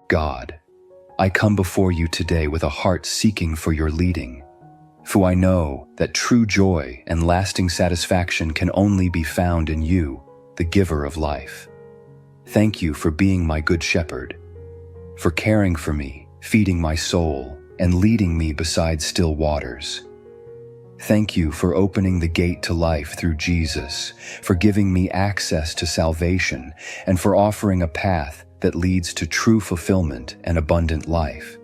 God, I come before you today with a heart seeking for your leading, for I know that true joy and lasting satisfaction can only be found in you, the giver of life. Thank you for being my good shepherd, for caring for me, feeding my soul, and leading me beside still waters. Thank you for opening the gate to life through Jesus, for giving me access to salvation, and for offering a path that leads to true fulfillment and abundant life.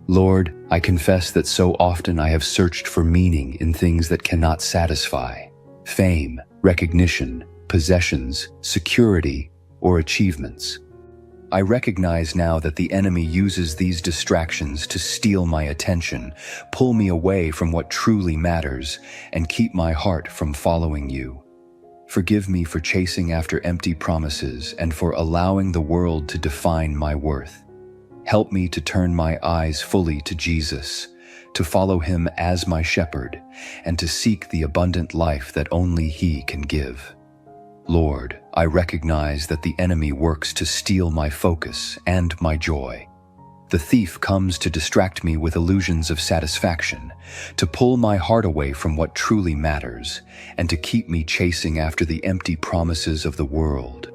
Lord, I confess that so often I have searched for meaning in things that cannot satisfy: fame, recognition, possessions, security, or achievements. I recognize now that the enemy uses these distractions to steal my attention, pull me away from what truly matters, and keep my heart from following you. Forgive me for chasing after empty promises and for allowing the world to define my worth. Help me to turn my eyes fully to Jesus, to follow him as my shepherd, and to seek the abundant life that only he can give. Lord, I recognize that the enemy works to steal my focus and my joy. The thief comes to distract me with illusions of satisfaction, to pull my heart away from what truly matters, and to keep me chasing after the empty promises of the world.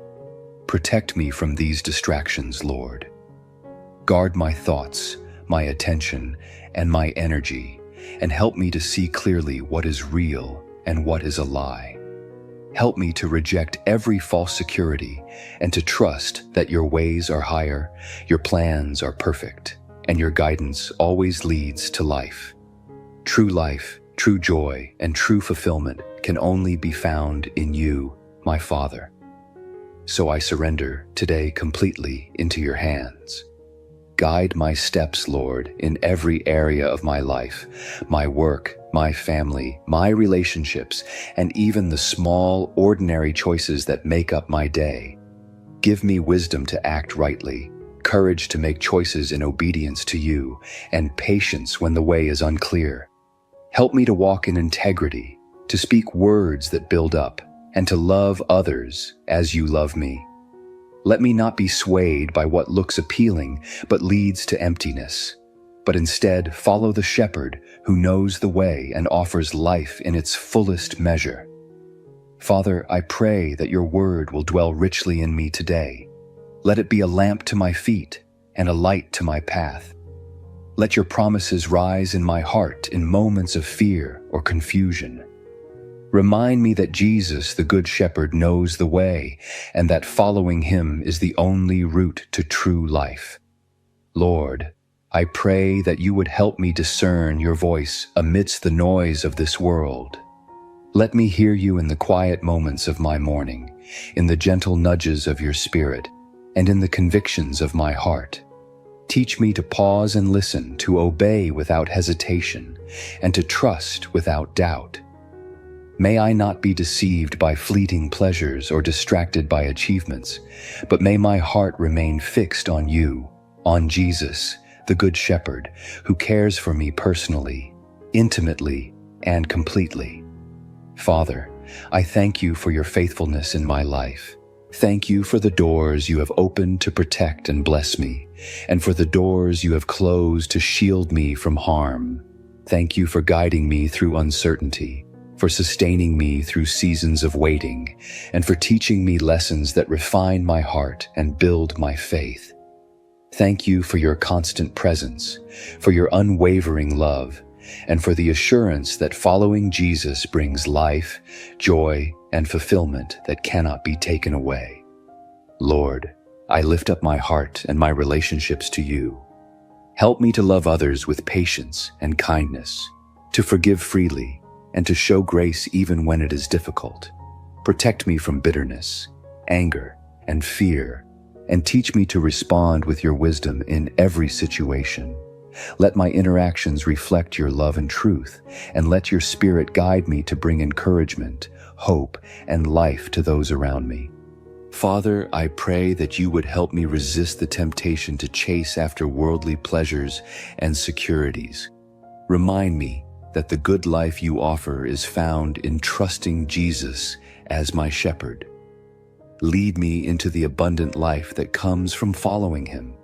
Protect me from these distractions, Lord. Guard my thoughts, my attention, and my energy, and help me to see clearly what is real and what is a lie. Help me to reject every false security and to trust that your ways are higher, your plans are perfect, and your guidance always leads to life. True life, true joy, and true fulfillment can only be found in you, my Father. So I surrender today completely into your hands. Guide my steps, Lord, in every area of my life, my work, my family, my relationships, and even the small, ordinary choices that make up my day. Give me wisdom to act rightly, courage to make choices in obedience to you, and patience when the way is unclear. Help me to walk in integrity, to speak words that build up, and to love others as you love me. Let me not be swayed by what looks appealing but leads to emptiness, but instead follow the shepherd who knows the way and offers life in its fullest measure. Father, I pray that your word will dwell richly in me today. Let it be a lamp to my feet and a light to my path. Let your promises rise in my heart in moments of fear or confusion. Remind me that Jesus, the Good Shepherd, knows the way, and that following him is the only route to true life. Lord, I pray that you would help me discern your voice amidst the noise of this world. Let me hear you in the quiet moments of my morning, in the gentle nudges of your spirit, and in the convictions of my heart. Teach me to pause and listen, to obey without hesitation, and to trust without doubt. May I not be deceived by fleeting pleasures or distracted by achievements, but may my heart remain fixed on you, on Jesus, the Good Shepherd, who cares for me personally, intimately, and completely. Father, I thank you for your faithfulness in my life. Thank you for the doors you have opened to protect and bless me, and for the doors you have closed to shield me from harm. Thank you for guiding me through uncertainty, for sustaining me through seasons of waiting, and for teaching me lessons that refine my heart and build my faith. Thank you for your constant presence, for your unwavering love, and for the assurance that following Jesus brings life, joy, and fulfillment that cannot be taken away. Lord, I lift up my heart and my relationships to you. Help me to love others with patience and kindness, to forgive freely, and to show grace even when it is difficult. Protect me from bitterness, anger, and fear, and teach me to respond with your wisdom in every situation. Let my interactions reflect your love and truth, and let your Spirit guide me to bring encouragement, hope, and life to those around me. Father, I pray that you would help me resist the temptation to chase after worldly pleasures and securities. Remind me that the good life you offer is found in trusting Jesus as my shepherd. Lead me into the abundant life that comes from following him.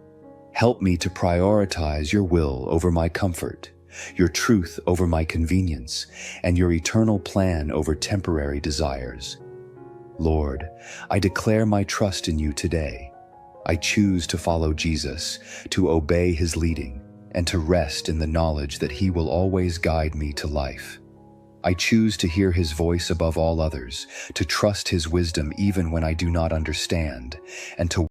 Help me to prioritize your will over my comfort, your truth over my convenience, and your eternal plan over temporary desires. Lord, I declare my trust in you today. I choose to follow Jesus, to obey his leading, and to rest in the knowledge that he will always guide me to life. I choose to hear his voice above all others, to trust his wisdom even when I do not understand, and to